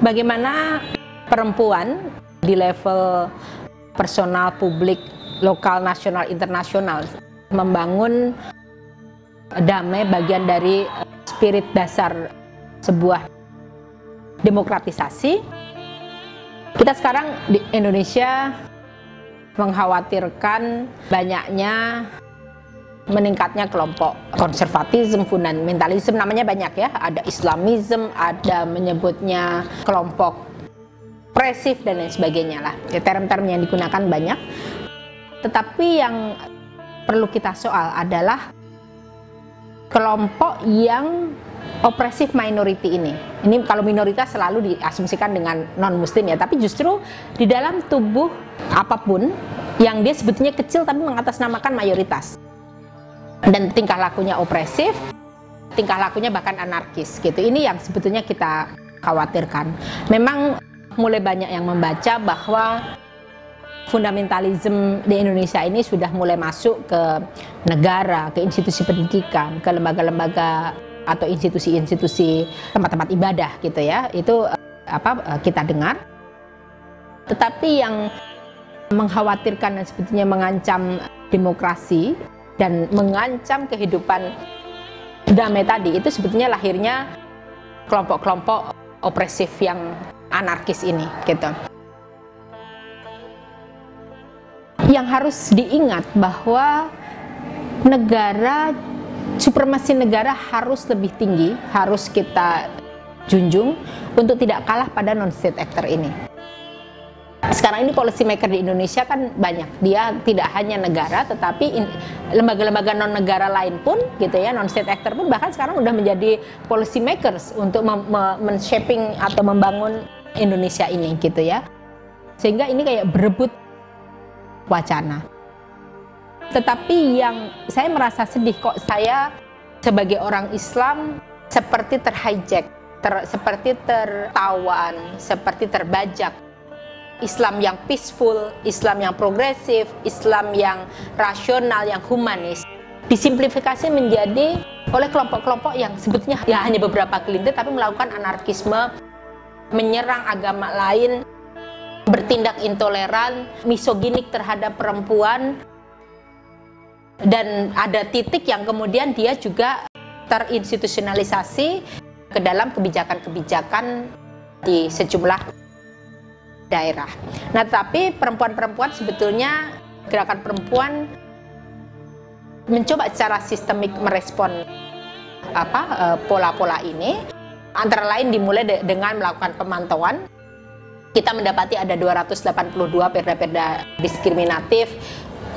Bagaimana perempuan di level personal, publik, lokal, nasional, internasional membangun damai bagian dari spirit dasar sebuah demokratisasi. Kita sekarang di Indonesia mengkhawatirkan banyaknya meningkatnya kelompok konservatisme, fundamentalisme, namanya banyak ya, ada Islamisme, ada menyebutnya kelompok opresif dan lain sebagainya lah, ya, term-term yang digunakan banyak. Tetapi yang perlu kita soal adalah kelompok yang opresif minority ini. Ini kalau minoritas selalu diasumsikan dengan non-muslim ya, tapi justru di dalam tubuh apapun yang dia sebetulnya kecil tapi mengatasnamakan mayoritas. Dan tingkah lakunya opresif, tingkah lakunya bahkan anarkis gitu. Ini yang sebetulnya kita khawatirkan. Memang mulai banyak yang membaca bahwa fundamentalisme di Indonesia ini sudah mulai masuk ke negara, ke institusi pendidikan, ke lembaga-lembaga atau institusi-institusi tempat-tempat ibadah gitu ya. Itu kita dengar. Tetapi yang mengkhawatirkan dan sebetulnya mengancam demokrasi dan mengancam kehidupan damai tadi, itu sebetulnya lahirnya kelompok-kelompok opresif yang anarkis ini gitu. Yang harus diingat bahwa negara, supremasi negara harus lebih tinggi, harus kita junjung untuk tidak kalah pada non-state actor ini. Sekarang ini policy maker di Indonesia kan banyak, dia tidak hanya negara tetapi lembaga-lembaga non negara lain pun gitu ya, non state actor pun bahkan sekarang udah menjadi policy makers untuk men-shaping atau membangun Indonesia ini gitu ya, sehingga ini kayak berebut wacana. Tetapi yang saya merasa sedih, kok saya sebagai orang Islam seperti terhijack, seperti tertawan, seperti terbajak. Islam yang peaceful, Islam yang progresif, Islam yang rasional, yang humanis disimplifikasi menjadi oleh kelompok-kelompok yang sebetulnya ya hanya beberapa gelintir tapi melakukan anarkisme, menyerang agama lain, bertindak intoleran, misoginik terhadap perempuan, dan ada titik yang kemudian dia juga terinstitusionalisasi ke dalam kebijakan-kebijakan di sejumlah daerah. Nah, tapi perempuan-perempuan sebetulnya, gerakan perempuan mencoba secara sistemik merespon pola-pola ini. Antara lain dimulai dengan melakukan pemantauan. Kita mendapati ada 282 perda-perda diskriminatif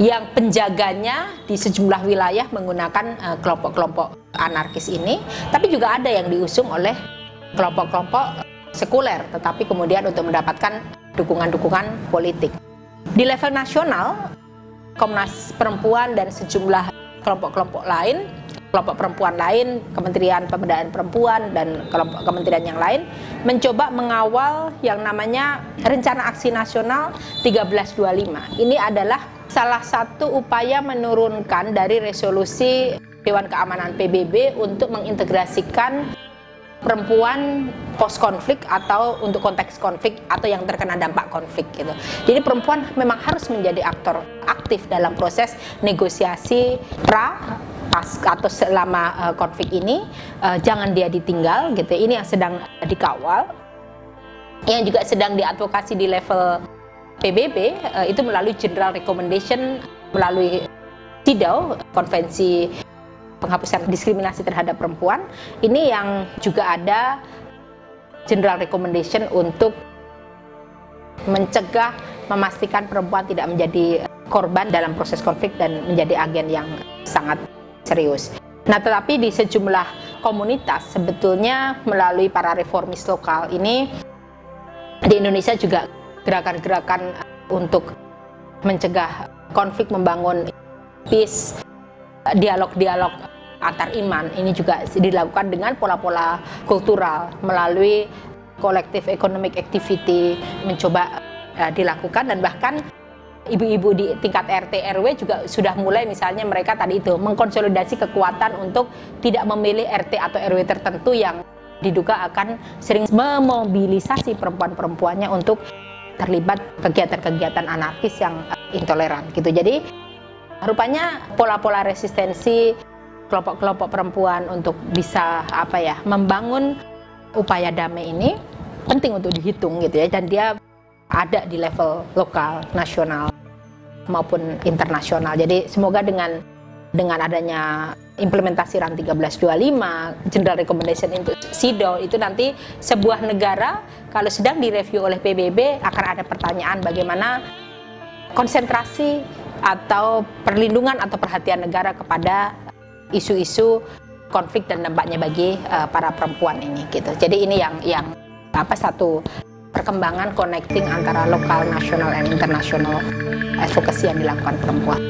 yang penjaganya di sejumlah wilayah menggunakan kelompok-kelompok anarkis ini. Tapi juga ada yang diusung oleh kelompok-kelompok sekuler, tetapi kemudian untuk mendapatkan dukungan-dukungan politik. Di level nasional, Komnas Perempuan dan sejumlah kelompok-kelompok lain, kelompok perempuan lain, Kementerian Pemberdayaan Perempuan dan kelompok kementerian yang lain mencoba mengawal yang namanya Rencana Aksi Nasional 1325. Ini adalah salah satu upaya menurunkan dari resolusi Dewan Keamanan PBB untuk mengintegrasikan perempuan post konflik atau untuk konteks konflik atau yang terkena dampak konflik gitu. Jadi perempuan memang harus menjadi aktor aktif dalam proses negosiasi atau selama konflik ini, jangan dia ditinggal gitu. Ini yang sedang dikawal, yang juga sedang diadvokasi di level PBB itu melalui General Recommendation, melalui CEDAW, Konvensi Penghapusan Diskriminasi Terhadap Perempuan. Ini yang juga ada General Recommendation untuk mencegah, memastikan perempuan tidak menjadi korban dalam proses konflik dan menjadi agen yang sangat serius. Nah, tetapi di sejumlah komunitas sebetulnya melalui para reformis lokal ini di Indonesia juga gerakan-gerakan untuk mencegah konflik, membangun peace, dialog-dialog antar iman ini juga dilakukan dengan pola-pola kultural melalui collective economic activity mencoba dilakukan, dan bahkan ibu-ibu di tingkat RT RW juga sudah mulai misalnya mereka tadi itu mengkonsolidasi kekuatan untuk tidak memilih RT atau RW tertentu yang diduga akan sering memobilisasi perempuan-perempuannya untuk terlibat kegiatan-kegiatan anarkis yang intoleran gitu. Jadi rupanya pola-pola resistensi kelompok-kelompok perempuan untuk bisa membangun upaya damai ini penting untuk dihitung gitu ya, dan dia ada di level lokal, nasional maupun internasional. Jadi semoga dengan adanya implementasi RAN 1325, General Recommendation untuk CEDAW, itu nanti sebuah negara kalau sedang direview oleh PBB akan ada pertanyaan bagaimana konsentrasi atau perlindungan atau perhatian negara kepada isu-isu konflik dan dampaknya bagi para perempuan ini gitu. Jadi ini yang satu perkembangan connecting antara lokal, nasional, dan internasional advocacy yang dilakukan perempuan.